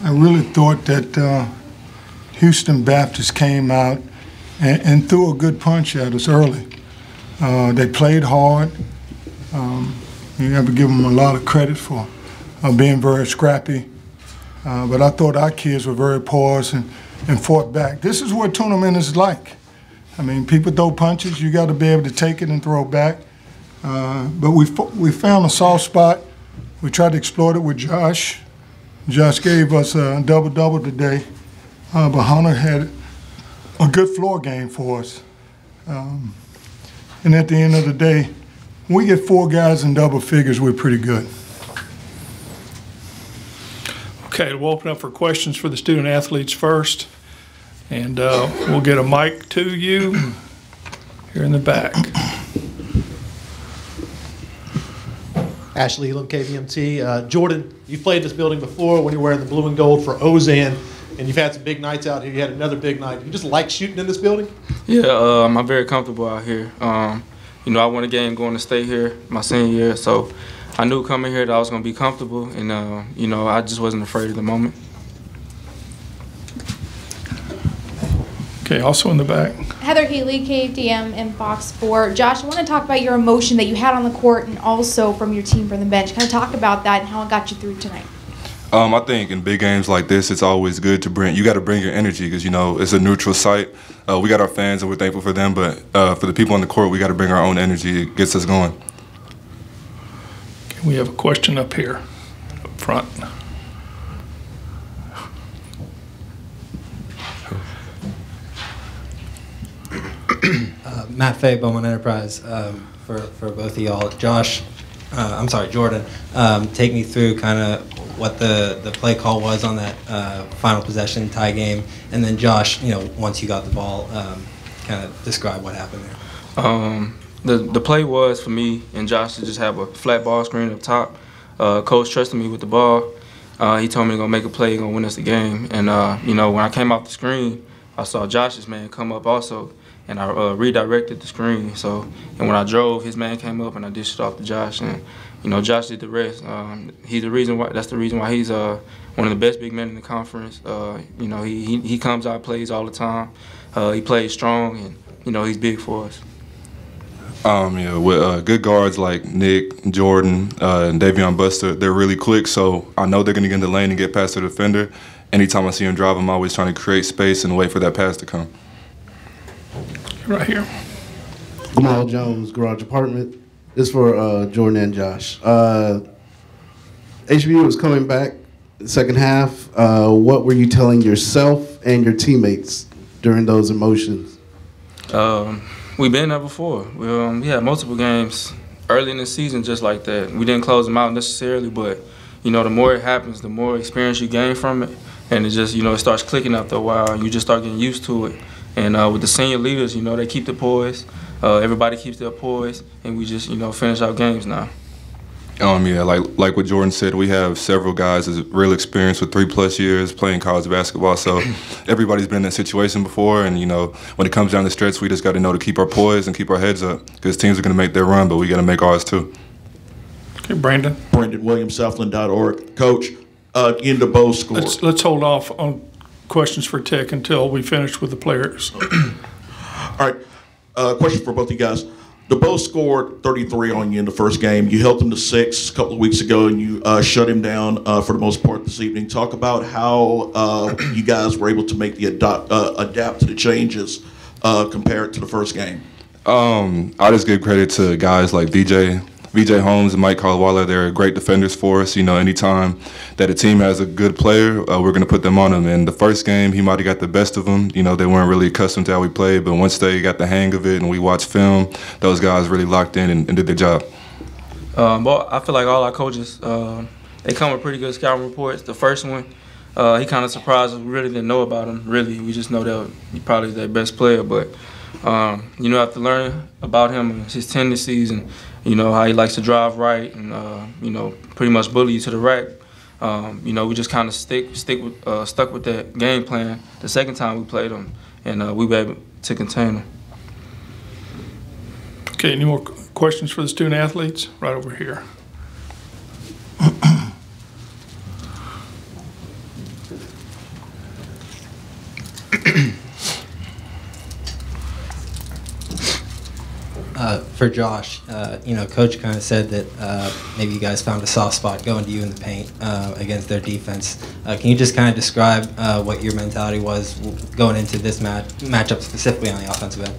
I really thought that Houston Baptist came out and threw a good punch at us early. They played hard. You have to give them a lot of credit for being very scrappy. But I thought our kids were very poised and fought back. This is what tournament is like. I mean, people throw punches. You got to be able to take it and throw back. But we found a soft spot. We tried to exploit it with Josh. Josh gave us a double-double today. But Hunter had a good floor game for us. And at the end of the day, when we get 4 guys in double figures, we're pretty good. Okay, we'll open up for questions for the student athletes first. And we'll get a mic to you here in the back. Ashley Elam, KVMT. Jordan, you've played this building before when you were wearing the blue and gold for Ozan, and you've had some big nights out here. You had another big night. You just like shooting in this building? Yeah, I'm very comfortable out here. You know, I won a game going to state here my senior year, so I knew coming here that I was going to be comfortable, and, you know, I just wasn't afraid of the moment. Okay, also in the back. Heather Haley, KDM in box 4. Josh, I want to talk about your emotion that you had on the court and also from your team from the bench. Kind of talk about that and how it got you through tonight. I think in big games like this, it's always good to you got to bring your energy because, you know, it's a neutral site. We got our fans and we're thankful for them, but for the people on the court, we got to bring our own energy. It gets us going. Okay, we have a question up here, up front. Matt Fay, Bowman Enterprise, for both of y'all. Josh, I'm sorry, Jordan, take me through kind of what the play call was on that final possession tie game, and then Josh, you know, once you got the ball, kind of describe what happened there. The play was for me and Josh to just have a flat ball screen up top. Coach trusted me with the ball. He told me to go make a play, gonna win us the game. And you know, when I came off the screen, I saw Josh's man come up also. And I redirected the screen. So, and when I drove, his man came up and I dished it off to Josh. And, you know, Josh did the rest. He's the reason why. That's the reason why he's one of the best big men in the conference. You know, he comes out, plays all the time. He plays strong, and you know, he's big for us. Yeah, with good guards like Nick, Jordan, and Davion Buster, they're really quick. So I know they're going to get in the lane and get past the defender. Anytime I see him drive, I'm always trying to create space and wait for that pass to come. Right here. Jamal Jones, Garage Apartment. This is for Jordan and Josh. HBU is coming back the second half. What were you telling yourself and your teammates during those emotions? We've been there before. We had multiple games early in the season just like that. We didn't close them out necessarily, but you know, the more it happens, the more experience you gain from it, and it just, you know, it starts clicking after a while, and you just start getting used to it. And with the senior leaders, you know, they keep the poise. Everybody keeps their poise, and we just, you know, finish our games now. Yeah, like what Jordan said, we have several guys with real experience with 3+ years playing college basketball. So everybody's been in that situation before, and you know, when it comes down the stretch, we just got to know to keep our poise and keep our heads up because teams are going to make their run, but we got to make ours too. Okay, Brandon. Brandon Williams, Southland.org. Coach, in the bowl score. Let's hold off on questions for Tech until we finish with the players. All right, question for both of you guys. The Bow scored 33 on you in the first game. You held them to 6 a couple of weeks ago, and you shut him down for the most part this evening. Talk about how you guys were able to make the adapt to the changes compared to the first game. I just give credit to guys like VJ Holmes and Mike Caldwell. They're great defenders for us. You know, anytime that a team has a good player, we're going to put them on them. And the first game, he might have got the best of them. You know, they weren't really accustomed to how we played, but once they got the hang of it and we watched film, those guys really locked in and did their job. Well, I feel like all our coaches, they come with pretty good scouting reports. The first one, he kind of surprised us. We really didn't know about him, really. We just know that he probably is their best player. But, you know, after learning about him and his tendencies and, you know, how he likes to drive right and, you know, pretty much bully you to the rack. You know, we just kind of stuck with that game plan the second time we played him, and we were able to contain him. Okay, any more questions for the student athletes? Right over here. for Josh, Coach kind of said that maybe you guys found a soft spot going to you in the paint against their defense. Can you just kind of describe what your mentality was going into this matchup specifically on the offensive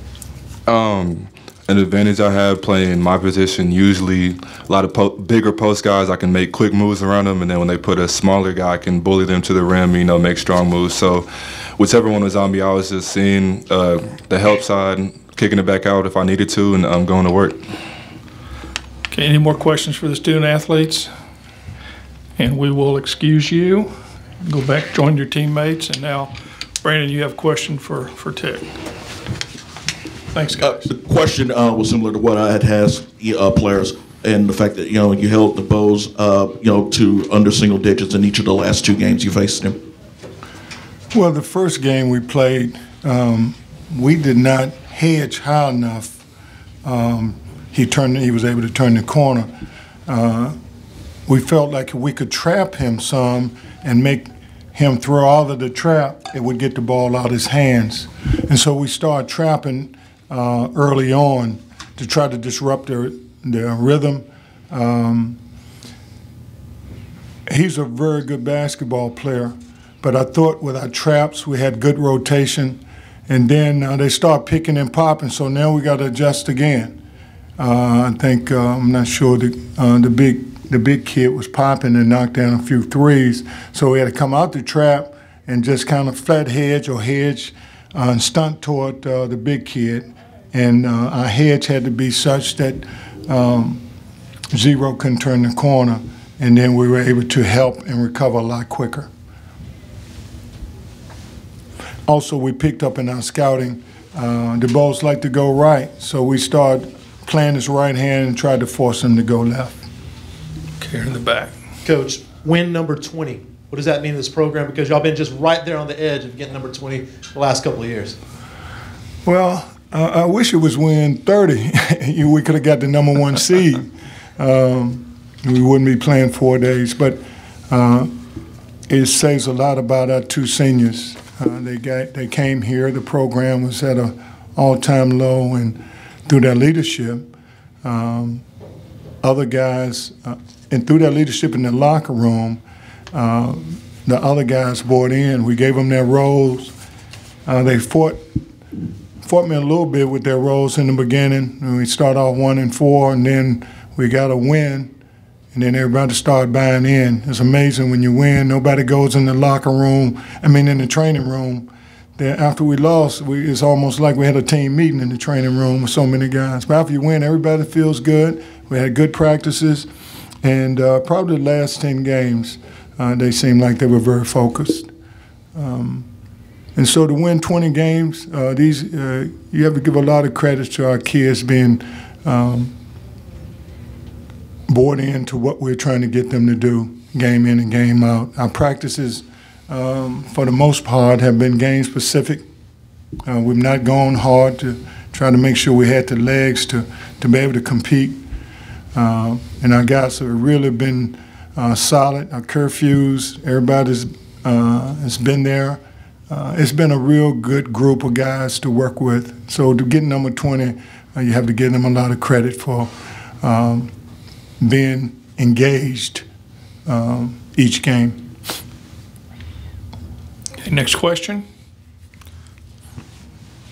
end? An advantage I have playing my position, usually a lot of bigger post guys, I can make quick moves around them, and then when they put a smaller guy, I can bully them to the rim, make strong moves. So whichever one was on me, I was just seeing the help side, kicking it back out if I needed to, and I'm going to work. Okay, any more questions for the student athletes? And we will excuse you. Go back, join your teammates, and now, Brandon, you have a question for Tick. Thanks, guys. The question was similar to what I had asked players, and the fact that you held the Bows to under single digits in each of the last 2 games you faced them. Well, the first game we played, we did not hedge high enough. He was able to turn the corner. We felt like if we could trap him some and make him throw out of the trap, it would get the ball out of his hands. And so we started trapping early on to try to disrupt their rhythm. He's a very good basketball player, but I thought with our traps we had good rotation, and then they start picking and popping, so now we got to adjust again. I think I'm not sure the big kid was popping and knocked down a few threes, so we had to come out the trap and just kind of flat hedge or hedge and stunt toward the big kid. And our hedge had to be such that Zero couldn't turn the corner, and then we were able to help and recover a lot quicker. Also, we picked up in our scouting, the balls like to go right, so we started playing his right hand and tried to force him to go left. Okay, in the back. Coach, win number 20. What does that mean to this program? Because y'all been just right there on the edge of getting number 20 the last couple of years. Well, I wish it was win 30. We could have got the number 1 seed. We wouldn't be playing 4 days, but it says a lot about our 2 seniors. They came here. The program was at an all-time low, and through their leadership, other guys, and through their leadership in the locker room, the other guys bought in. We gave them their roles. They fought me a little bit with their roles in the beginning. And we started off 1-4, and then we got a win, and then everybody started buying in. It's amazing when you win. Nobody goes in the locker room, in the training room. Then after we lost, it's almost like we had a team meeting in the training room with so many guys. But after you win, everybody feels good. We had good practices, and probably the last 10 games, they seemed like they were very focused. And so to win 20 games, you have to give a lot of credit to our kids being bought into what we're trying to get them to do, game in and game out. Our practices, for the most part, have been game specific. We've not gone hard to try to make sure we had the legs to be able to compete. And our guys have really been solid. Our curfews, everybody's has been there. It's been a real good group of guys to work with. So to get number 20, you have to give them a lot of credit for being engaged each game. Okay, next question.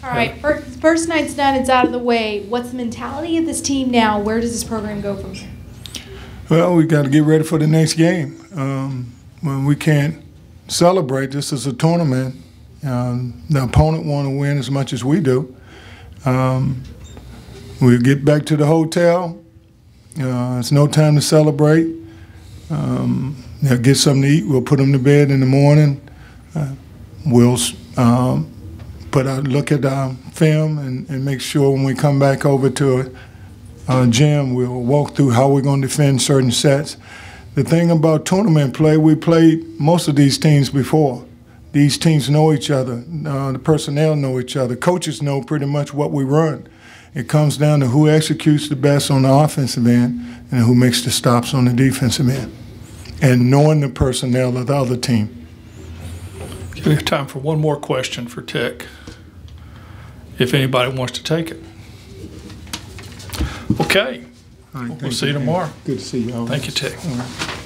All right, first night's done, it's out of the way. What's the mentality of this team now? Where does this program go from here? Well, we got to get ready for the next game. When we can't celebrate this as a tournament, the opponent want to win as much as we do. We'll get back to the hotel. It's no time to celebrate. They'll get something to eat. We'll put them to bed in the morning. We'll look at our film and make sure when we come back over to a gym, we'll walk through how we're going to defend certain sets. The thing about tournament play, we played most of these teams before. These teams know each other. The personnel know each other. Coaches know pretty much what we run. It comes down to who executes the best on the offensive end and who makes the stops on the defensive end, and knowing the personnel of the other team. Okay, we have time for one more question for Tech, if anybody wants to take it. Okay, All right, we'll thank see you tomorrow. Good to see you. Thank you, Tech. All right.